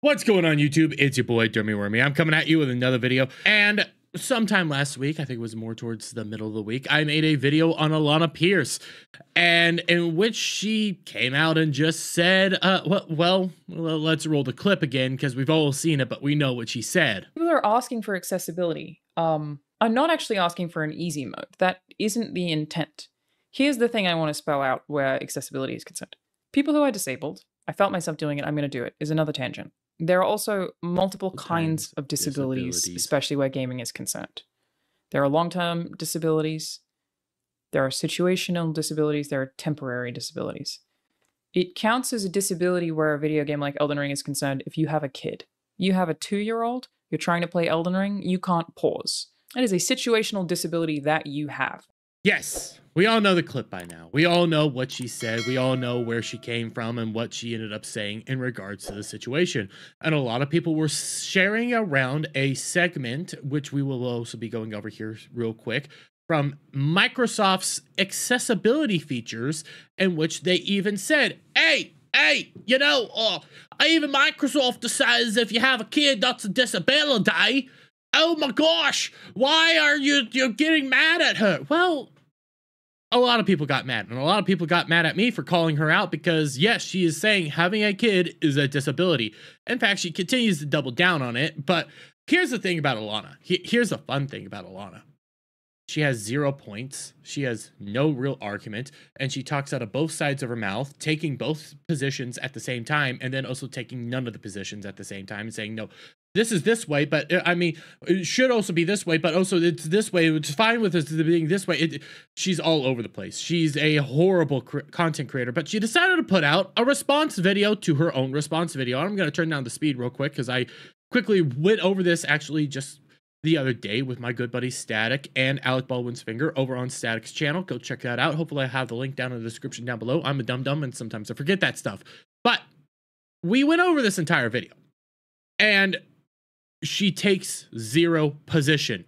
What's going on YouTube? It's your boy Dermy Wormy. I'm coming at you with another video, and sometime last week, I think it was more towards the middle of the week, I made a video on Alanah Pearce, and in which she came out and just said, well, let's roll the clip again because we've all seen it, but we know what she said. People are asking for accessibility. I'm not actually asking for an easy mode. That isn't the intent. Here's the thing I want to spell out where accessibility is concerned. People who are disabled, I felt myself doing it, I'm going to do it, is another tangent. There are also multiple kinds of disabilities, especially where gaming is concerned. There are long-term disabilities, there are situational disabilities, there are temporary disabilities. It counts as a disability where a video game like Elden Ring is concerned if you have a kid. You have a 2-year-old, you're trying to play Elden Ring, you can't pause. That is a situational disability that you have. Yes, we all know the clip by now. We all know what she said. We all know where she came from and what she ended up saying in regards to the situation. And a lot of people were sharing around a segment, which we will also be going over here real quick, from Microsoft's accessibility features, in which they even said, hey, you know, even Microsoft decides if you have a kid, that's a disability. Oh my gosh, why are you're getting mad at her? Well, a lot of people got mad, and a lot of people got mad at me for calling her out because, yes, she is saying having a kid is a disability. In fact, she continues to double down on it, but here's the thing about Alanah. Here's the fun thing about Alanah. She has 0 points, she has no real argument, and she talks out of both sides of her mouth, taking both positions at the same time, and then also taking none of the positions at the same time and saying, no, this is this way, but I mean, it should also be this way, but also it's this way. It's fine with it being this way. She's all over the place. She's a horrible content creator, but she decided to put out a response video to her own response video. I'm going to turn down the speed real quick because I quickly went over this actually just the other day with my good buddy Static and Alec Baldwin's Finger over on Static's channel. Go check that out. Hopefully I have the link down in the description down below. I'm a dum-dum and sometimes I forget that stuff. But we went over this entire video and she takes 0 position.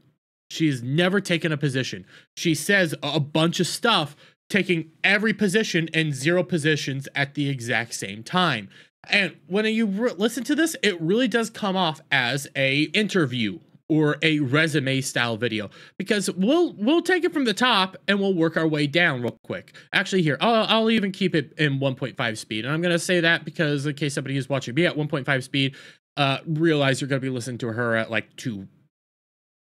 She's never taken a position. She says a bunch of stuff, taking every position and 0 positions at the exact same time. And when you listen to this, it really does come off as a interview or a resume style video, because we'll take it from the top and we'll work our way down real quick. Actually, here, I'll even keep it in 1.5 speed. And I'm going to say that because in case somebody is watching me at 1.5 speed, realize you're going to be listening to her at like 2.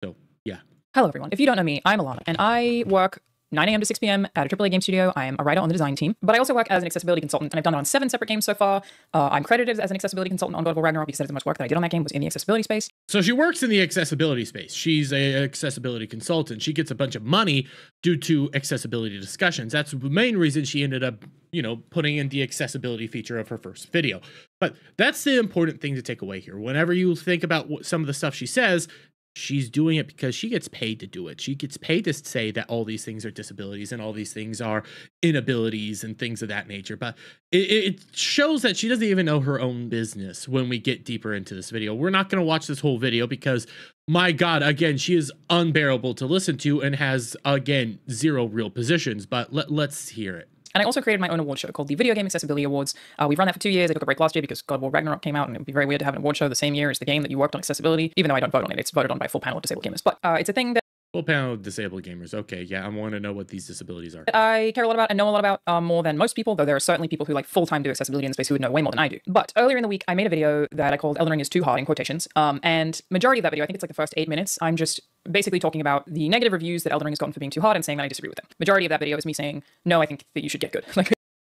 So, yeah. Hello, everyone. If you don't know me, I'm Alanah, and I work 9 a.m. to 6 p.m. at a AAA game studio. I am a writer on the design team, but I also work as an accessibility consultant, and I've done it on 7 separate games so far. I'm credited as an accessibility consultant on God of War Ragnarok because the most work that I did on that game was in the accessibility space. So she works in the accessibility space. She's an accessibility consultant. She gets a bunch of money due to accessibility discussions. That's the main reason she ended up, you know, putting in the accessibility feature of her first video. But that's the important thing to take away here. Whenever you think about some of the stuff she says, she's doing it because she gets paid to do it. She gets paid to say that all these things are disabilities and all these things are inabilities and things of that nature. But it shows that she doesn't even know her own business when we get deeper into this video. We're not going to watch this whole video because, my God, again, she is unbearable to listen to and has, again, 0 real positions. But let's hear it. And I also created my own award show called the Video Game Accessibility Awards. We've run that for 2 years. I took a break last year because God of War Ragnarok came out, and it would be very weird to have an award show the same year as the game that you worked on accessibility, even though I don't vote on it. It's voted on by a full panel of disabled gamers. But it's a thing that Full panel of disabled gamers. Okay, yeah, I want to know what these disabilities are. I care a lot about and know a lot about more than most people, though there are certainly people who like full-time do accessibility in the space who would know way more than I do. But earlier in the week, I made a video that I called Elden Ring is Too Hard, in quotations. And majority of that video, I think it's like the first 8 minutes, I'm just basically talking about the negative reviews that Elden Ring has gotten for being too hard and saying that I disagree with them. Majority of that video is me saying, no, I think that you should get good.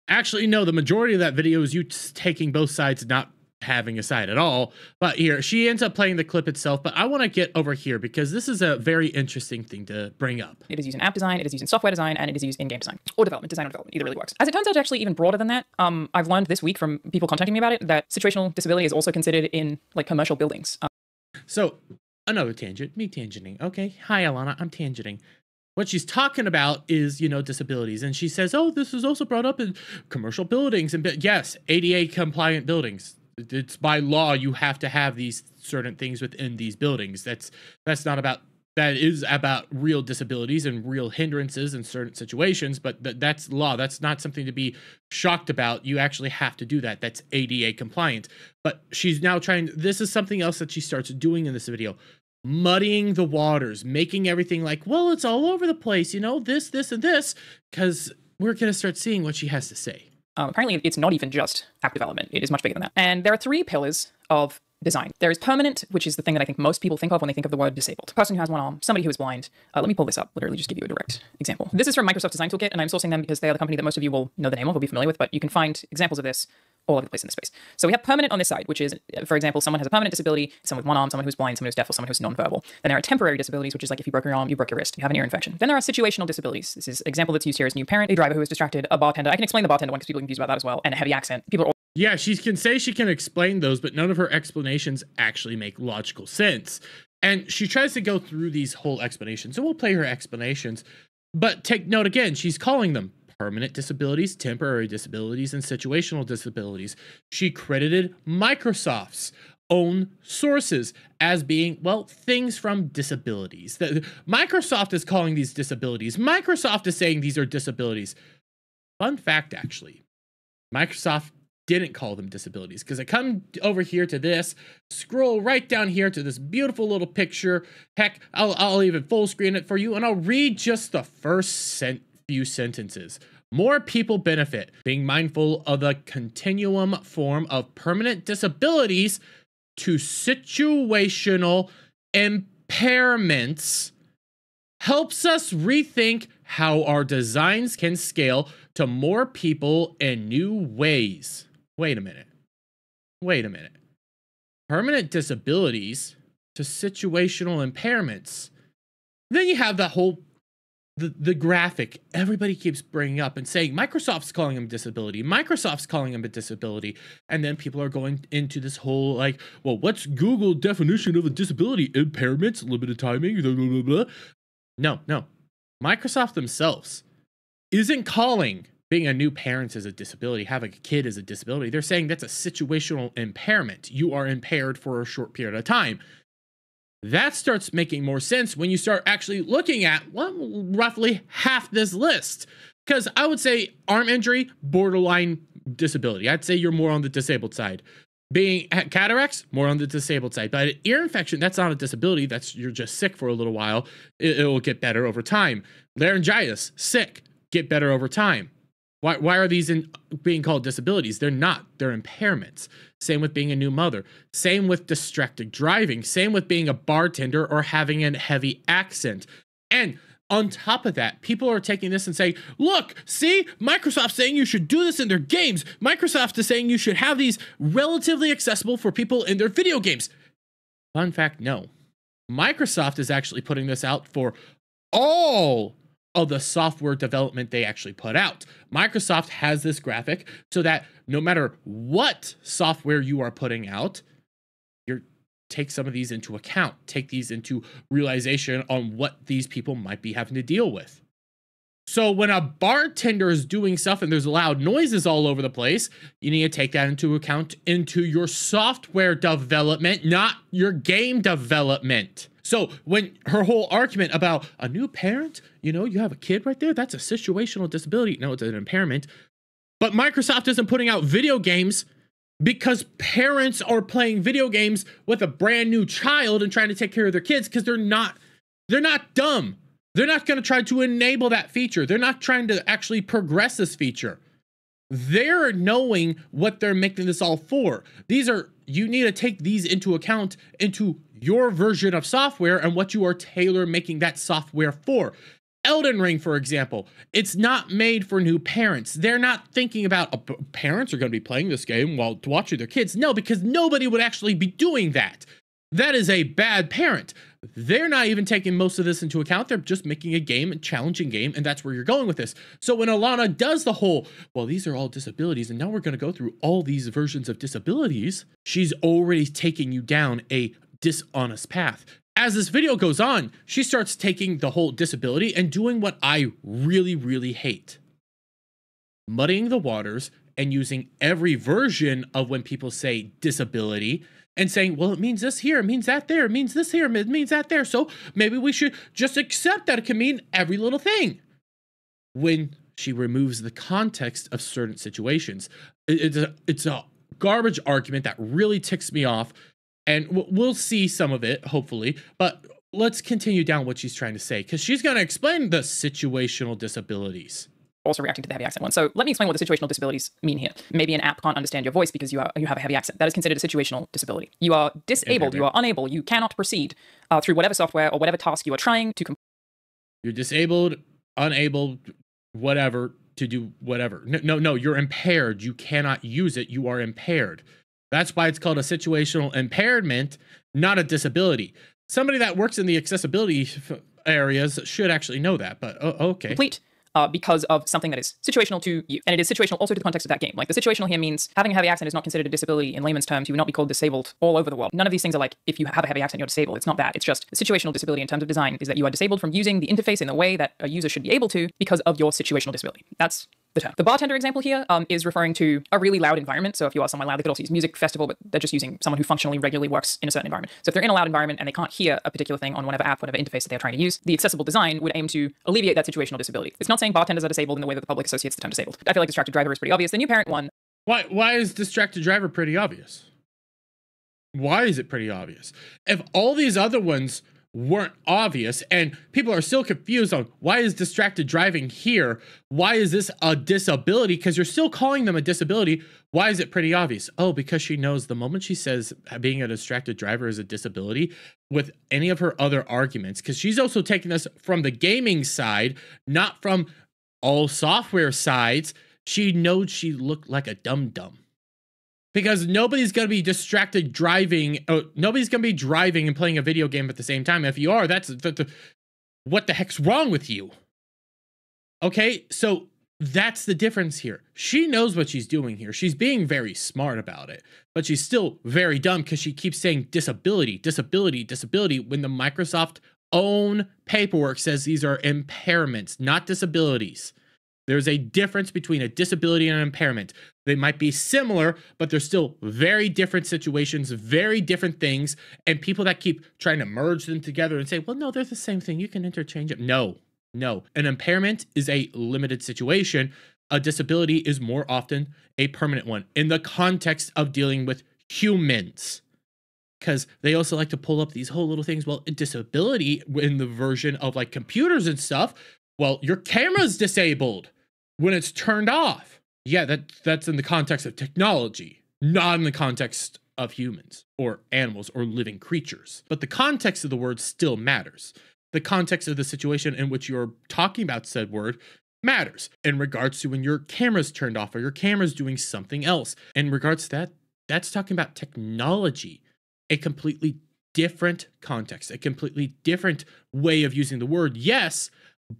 Actually, no, the majority of that video is you taking both sides, not having a side at all. But here, she ends up playing the clip itself, but I want to get over here because this is a very interesting thing to bring up. It is used in app design, it is used in software design, and it is used in game design. Or development, design or development, either really works. As it turns out, it's actually even broader than that. I've learned this week from people contacting me about it that situational disability is also considered in like commercial buildings. So, another tangent, me tangenting. Okay, hi Alanah, I'm tangenting. What she's talking about is, you know, disabilities. And she says, oh, this is also brought up in commercial buildings. And yes, ADA compliant buildings. It's by law, you have to have these certain things within these buildings. That's not about that is about real disabilities and real hindrances in certain situations, but that's law. That's not something to be shocked about. You actually have to do that. That's ADA compliant. But she's now trying, this is something else that she starts doing in this video, muddying the waters, making everything like, well, it's all over the place, you know, this, and this, because we're going to start seeing what she has to say. Apparently, it's not even just app development. It is much bigger than that. And there are 3 pillars of design. There is permanent, which is the thing that I think most people think of when they think of the word disabled. A person who has one arm, somebody who is blind. Let me pull this up, literally just give you a direct example. This is from Microsoft Design Toolkit, and I'm sourcing them because they are the company that most of you will know the name of or be familiar with, but you can find examples of this all over the place in the space. So we have permanent on this side, which is, for example, someone has a permanent disability, someone with one arm, someone who's blind, someone who's deaf, or someone who's nonverbal. Then there are temporary disabilities, which is like if you broke your arm, you broke your wrist, you have an ear infection. Then there are situational disabilities. This is example that's used here as new parent, a driver who is distracted, a bartender. I can explain the bartender one because people are confused about that as well, and a heavy accent. People are Yeah, she can say she can explain those, but none of her explanations actually make logical sense. And she tries to go through these whole explanations. So we'll play her explanations. But take note again, she's calling them permanent disabilities, temporary disabilities, and situational disabilities. She credited Microsoft's own sources as being, well, things from disabilities. Microsoft is calling these disabilities. Microsoft is saying these are disabilities. Fun fact, actually, Microsoft didn't call them disabilities, because I come over here to this, scroll right down here to this beautiful little picture. Heck, I'll even full screen it for you, and I'll read just the first few sentences. More people benefit. Being mindful of the continuum form of permanent disabilities to situational impairments helps us rethink how our designs can scale to more people in new ways. Wait a minute. Permanent disabilities to situational impairments. Then you have that whole, the graphic everybody keeps bringing up and saying, Microsoft's calling them disability. Microsoft's calling them a disability. And then people are going into this whole like, well, what's Google definition of a disability? Impairments, limited timing, blah, blah, blah, blah. No. Microsoft themselves isn't calling being a new parent as a disability, having a kid as a disability. They're saying that's a situational impairment. You are impaired for a short period of time. That starts making more sense when you start actually looking at, well, roughly half this list. Because I would say arm injury, borderline disability. I'd say you're more on the disabled side. Being cataracts, more on the disabled side. But ear infection, that's not a disability. That's, you're just sick for a little while. It'll get better over time. Laryngitis, sick, get better over time. Why are these being called disabilities? They're not. They're impairments. Same with being a new mother. Same with distracted driving. Same with being a bartender or having a heavy accent. And on top of that, people are taking this and saying, look, see, Microsoft's saying you should do this in their games. Microsoft is saying you should have these relatively accessible for people in their video games. Fun fact, no. Microsoft is actually putting this out for all of the software development they actually put out. Microsoft has this graphic so that no matter what software you are putting out, take some of these into account, take these into realization on what these people might be having to deal with. So when a bartender is doing stuff and there's loud noises all over the place, you need to take that into account into your software development, not your game development. So when her whole argument about a new parent, you know, you have a kid right there, that's a situational disability. No, it's an impairment. But Microsoft isn't putting out video games because parents are playing video games with a brand new child and trying to take care of their kids because they're not dumb. They're not going to try to enable that feature. They're not trying to actually progress this feature. They're knowing what they're making this all for. You need to take these into account into your version of software and what you are tailor making that software for. Elden Ring, for example, it's not made for new parents. They're not thinking about parents are going to be playing this game while watching their kids. No, because nobody would actually be doing that. That is a bad parent. They're not even taking most of this into account. They're just making a game, a challenging game, and that's where you're going with this. So when Alana does the whole, well, these are all disabilities, and now we're going to go through all these versions of disabilities, she's already taking you down a dishonest path. As this video goes on, she starts taking the whole disability and doing what I really, really hate. Muddying the waters and using every version of when people say disability and saying, well, it means this here, it means that there, it means this here, it means that there. So maybe we should just accept that it can mean every little thing. When she removes the context of certain situations, it's a garbage argument that really ticks me off. And we'll see some of it, hopefully. But let's continue down what she's trying to say, because she's going to explain the situational disabilities. Also reacting to the heavy accent one. So let me explain what the situational disabilities mean here. Maybe an app can't understand your voice because you have a heavy accent. That is considered a situational disability. You are disabled, you are unable, you cannot proceed through whatever software or whatever task you are trying to complete. You're disabled, unable, whatever, to do whatever. No, you're impaired. You cannot use it. You are impaired. That's why it's called a situational impairment, not a disability. Somebody that works in the accessibility areas should actually know that, but okay. Complete. Because of something that is situational to you. And it is situational also to the context of that game. Like, the situational here means having a heavy accent is not considered a disability in layman's terms. You would not be called disabled all over the world. None of these things are like, if you have a heavy accent, you're disabled. It's not that. It's just a situational disability in terms of design is that you are disabled from using the interface in the way that a user should be able to because of your situational disability. That's the term. The bartender example here is referring to a really loud environment. So if you are somewhere loud, they could also use music festival, but they're just using someone who functionally regularly works in a certain environment. So if they're in a loud environment and they can't hear a particular thing on whatever app, whatever interface that they're trying to use, the accessible design would aim to alleviate that situational disability. It's not saying bartenders are disabled in the way that the public associates the term disabled. I feel like distracted driver is pretty obvious. The new parent one. Why is distracted driver pretty obvious? Why is it pretty obvious? If all these other ones weren't obvious and people are still confused on why is distracted driving here, why is this a disability, because you're still calling them a disability, why is it pretty obvious? Oh, because she knows the moment she says being a distracted driver is a disability with any of her other arguments, because she's also taking this from the gaming side, not from all software sides, she knows she looked like a dum-dum. Because nobody's going to be distracted driving. Nobody's going to be driving and playing a video game at the same time. If you are, that's what the heck's wrong with you? Okay, so that's the difference here. She knows what she's doing here. She's being very smart about it, but she's still very dumb because she keeps saying disability, disability, disability, when the Microsoft own paperwork says these are impairments, not disabilities. There's a difference between a disability and an impairment. They might be similar, but they're still very different situations, very different things. And people that keep trying to merge them together and say, well, no, they're the same thing. You can interchange it. No. An impairment is a limited situation. A disability is more often a permanent one in the context of dealing with humans. Because they also like to pull up these whole little things. Well, a disability in the version of like computers and stuff, well, your camera's disabled when it's turned off. Yeah, that's in the context of technology, not in the context of humans or animals or living creatures. But the context of the word still matters. The context of the situation in which you're talking about said word matters in regards to when your camera's turned off or your camera's doing something else. In regards to that, that's talking about technology, a completely different context, a completely different way of using the word. Yes,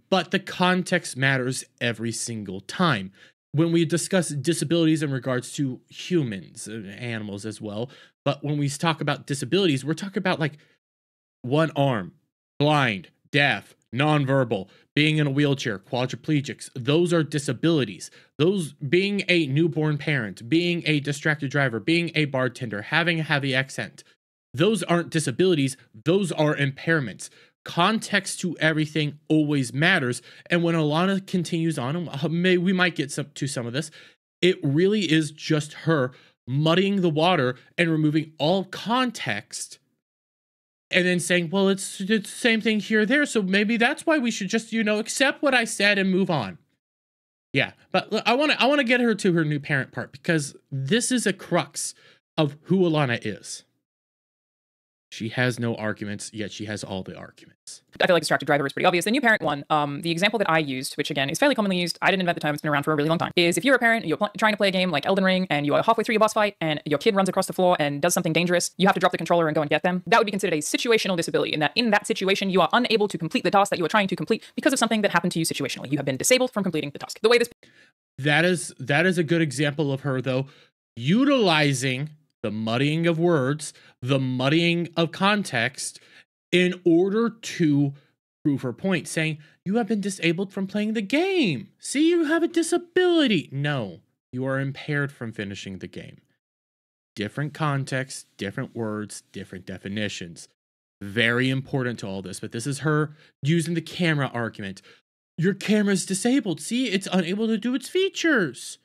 but the context matters every single time. When we discuss disabilities in regards to humans and animals as well, but when we talk about disabilities, we're talking about like one arm, blind, deaf, nonverbal, being in a wheelchair, quadriplegics. Those are disabilities. Those being a newborn parent, being a distracted driver, being a bartender, having a heavy accent. Those aren't disabilities. Those are impairments. Context to everything always matters. And when Alana continues on, and we might get to some of this, it really is just her muddying the water and removing all context and then saying, well, it's the same thing here or there, so maybe that's why we should just, accept what I said and move on. Yeah, but I want to get her to her new parent part, because this is a crux of who Alana is. She has no arguments, yet she has all the arguments. I feel like distracted driver is pretty obvious. The new parent one, the example that I used, which again is fairly commonly used, I didn't invent the term, it's been around for a really long time, is if you're a parent, you're trying to play a game like Elden Ring, and you are halfway through your boss fight, and your kid runs across the floor and does something dangerous, you have to drop the controller and go and get them. That would be considered a situational disability, in that situation, you are unable to complete the task that you are trying to complete because of something that happened to you situationally. You have been disabled from completing the task. The way this... That is a good example of her, though, utilizing the muddying of words, the muddying of context in order to prove her point, saying, you have been disabled from playing the game. See, you have a disability. No, you are impaired from finishing the game. different contexts, different words, different definitions. Very important to all this, but this is her using the camera argument. Your camera's disabled. See, it's unable to do its features.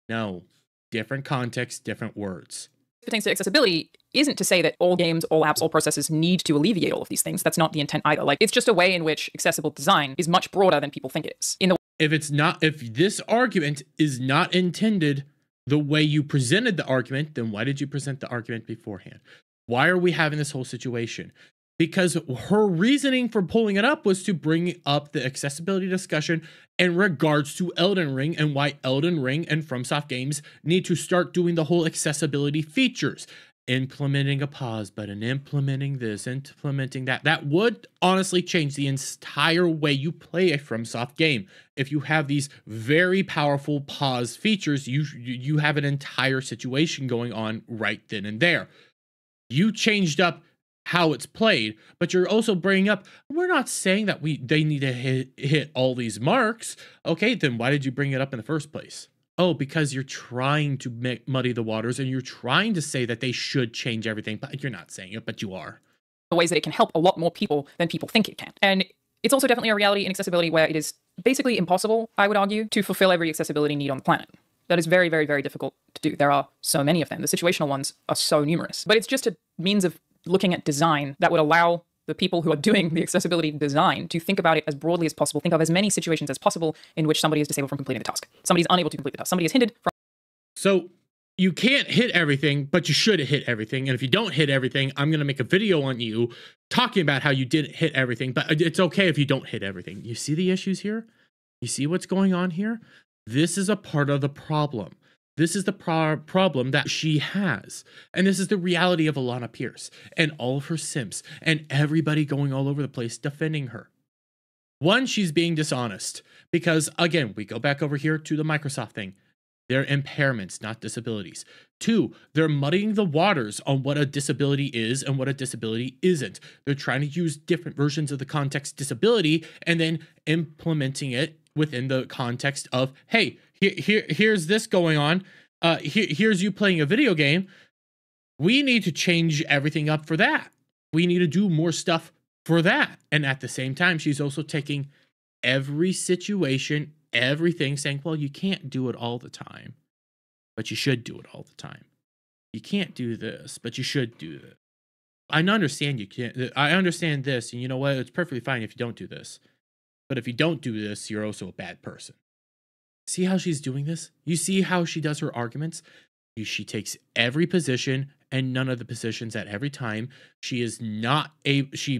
No, different context, different words. Pertains to accessibility isn't to say that all games, all apps, all processes need to alleviate all of these things. That's not the intent either. Like, it's just a way in which accessible design is much broader than people think it is. If this argument is not intended the way you presented the argument, then why did you present the argument beforehand? Why are we having this whole situation? Because her reasoning for pulling it up was to bring up the accessibility discussion in regards to Elden Ring and why Elden Ring and FromSoft games need to start doing the whole accessibility features. Implementing a pause button, implementing this, implementing that. That would honestly change the entire way you play a FromSoft game. If you have these very powerful pause features, you have an entire situation going on right then and there. You changed up how it's played, but you're also bringing up, we're not saying that they need to hit all these marks. Okay, then why did you bring it up in the first place? Oh, because you're trying to muddy the waters and you're trying to say that they should change everything, but you're not saying it, but you are. The ways that it can help a lot more people than people think it can. And it's also definitely a reality in accessibility where it is basically impossible, I would argue, to fulfill every accessibility need on the planet. That is very, very, very difficult to do. There are so many of them. The situational ones are so numerous. But it's just a means of looking at design that would allow the people who are doing the accessibility design to think about it as broadly as possible, think of as many situations as possible in which somebody is disabled from completing the task. Somebody's unable to complete the task. Somebody is hindered from... So you can't hit everything, but you should hit everything. And if you don't hit everything, I'm going to make a video on you talking about how you didn't hit everything, but it's okay if you don't hit everything. You see the issues here? You see what's going on here? This is a part of the problem. This is the problem that she has. And this is the reality of Alanah Pearce and all of her simps and everybody going all over the place defending her. One, she's being dishonest because, again, we go back over here to the Microsoft thing. They're impairments, not disabilities. Two, they're muddying the waters on what a disability is and what a disability isn't. They're trying to use different versions of the context disability and then implementing it within the context of, hey, here's this going on. Here's you playing a video game. We need to change everything up for that. We need to do more stuff for that. And at the same time, she's also taking every situation, everything, saying, well, you can't do it all the time, but you should do it all the time. You can't do this, but you should do it. I understand you can't. I understand this. And you know what? It's perfectly fine if you don't do this. But if you don't do this, you're also a bad person. See how she's doing this? You see how she does her arguments? She takes every position and none of the positions at every time. She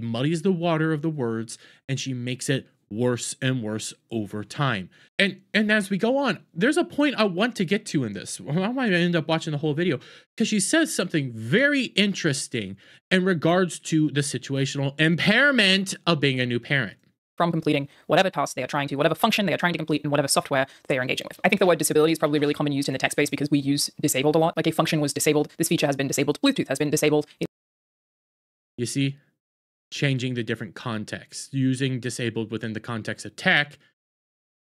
muddies the water of the words and she makes it worse and worse over time. And as we go on, there's a point I want to get to in this. I might end up watching the whole video because she says something very interesting in regards to the situational impairment of being a new parent. From completing whatever task they are trying to, whatever function they are trying to complete in whatever software they are engaging with. I think the word disability is probably really common used in the tech space because we use disabled a lot. Like a function was disabled, this feature has been disabled, Bluetooth has been disabled. You see, changing the different contexts, using disabled within the context of tech,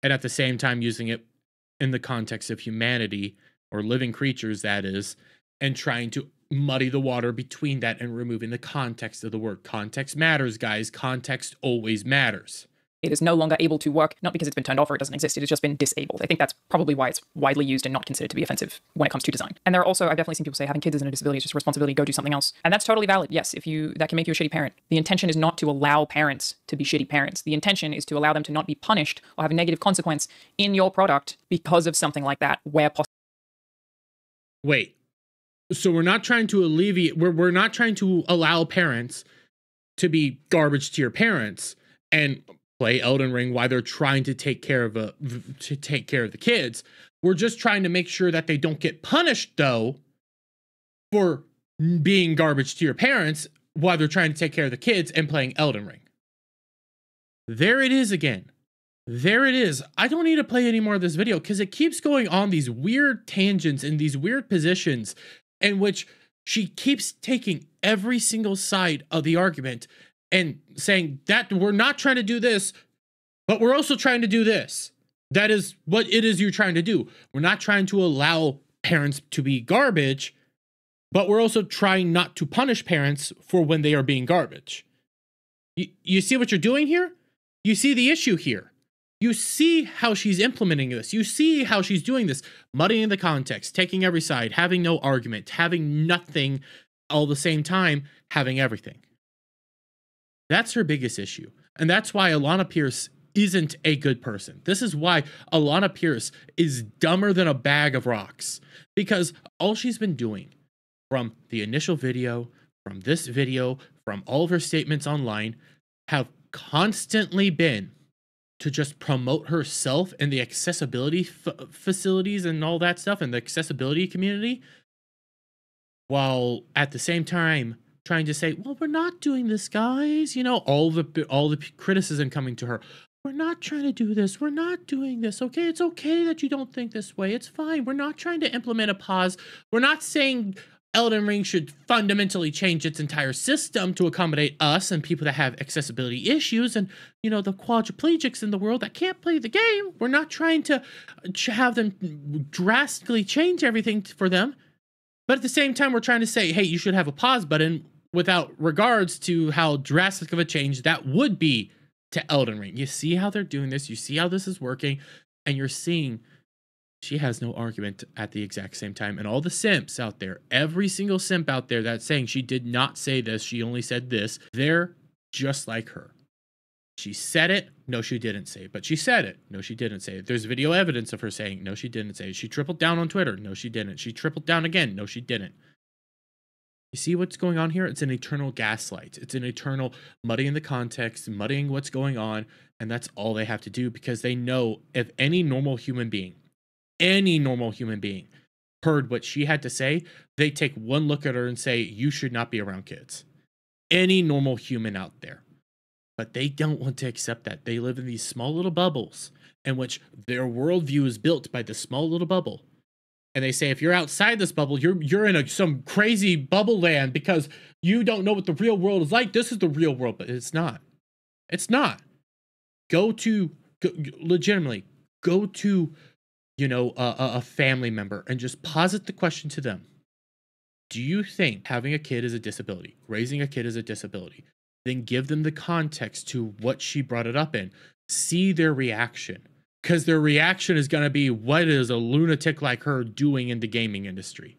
and at the same time using it in the context of humanity, or living creatures, that is, and trying to muddy the water between that and removing the context of the word. Context matters, guys. Context always matters. It is no longer able to work, not because it's been turned off or it doesn't exist, it has just been disabled. I think that's probably why it's widely used and not considered to be offensive when it comes to design. And there are also, I've definitely seen people say having kids isn't a disability, it's just a responsibility, go do something else. And that's totally valid. Yes, that can make you a shitty parent. The intention is not to allow parents to be shitty parents. The intention is to allow them to not be punished or have a negative consequence in your product because of something like that, where possible. Wait. So we're not trying to alleviate, we're not trying to allow parents to be garbage to your parents and play Elden Ring while they're trying to take care of the kids. We're just trying to make sure that they don't get punished, though, for being garbage to your parents while they're trying to take care of the kids and playing Elden Ring. There it is again. There it is. I don't need to play any more of this video because it keeps going on these weird tangents and these weird positions in which she keeps taking every single side of the argument and saying that we're not trying to do this, but we're also trying to do this. That is what it is you're trying to do. We're not trying to allow parents to be garbage, but we're also trying not to punish parents for when they are being garbage. You see what you're doing here? You see the issue here. You see how she's implementing this. You see how she's doing this, muddying the context, taking every side, having no argument, having nothing, all the same time, having everything. That's her biggest issue. And that's why Alanah Pearce isn't a good person. This is why Alanah Pearce is dumber than a bag of rocks. Because all she's been doing from the initial video, from this video, from all of her statements online, have constantly been to just promote herself and the accessibility facilities and all that stuff and the accessibility community, while at the same time trying to say, well, we're not doing this, guys. You know, all the criticism coming to her. We're not trying to do this. We're not doing this. Okay, it's okay that you don't think this way. It's fine. We're not trying to implement a pause. We're not saying Elden Ring should fundamentally change its entire system to accommodate us and people that have accessibility issues and, you know, the quadriplegics in the world that can't play the game. We're not trying to have them drastically change everything for them. But at the same time, we're trying to say, hey, you should have a pause button without regards to how drastic of a change that would be to Elden Ring. You see how they're doing this. You see how this is working. And you're seeing she has no argument at the exact same time. And all the simps out there, every single simp out there that's saying she did not say this, she only said this, they're just like her. She said it. No, she didn't say it. But she said it. No, she didn't say it. There's video evidence of her saying, no, she didn't say it. She tripled down on Twitter. No, she didn't. She tripled down again. No, she didn't. You see what's going on here? It's an eternal gaslight. It's an eternal muddying the context, muddying what's going on. And that's all they have to do, because they know if any normal human being heard what she had to say, they take one look at her and say, you should not be around kids. Any normal human out there. But they don't want to accept that. They live in these small little bubbles in which their worldview is built by this small little bubble. And they say, if you're outside this bubble, you're in some crazy bubble land because you don't know what the real world is like. This is the real world, but it's not. It's not. Legitimately, go to, you know, a family member and just posit the question to them. Do you think having a kid is a disability? Raising a kid is a disability? Then give them the context to what she brought it up in. See their reaction. Because their reaction is going to be, what is a lunatic like her doing in the gaming industry?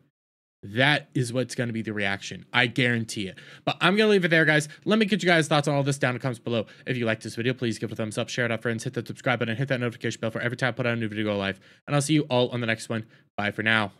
That is what's going to be the reaction. I guarantee it. But I'm going to leave it there, guys. Let me get you guys' thoughts on all this down in the comments below. If you like this video, please give it a thumbs up, share it out, friends, hit that subscribe button, hit that notification bell for every time I put out a new video go live. And I'll see you all on the next one. Bye for now.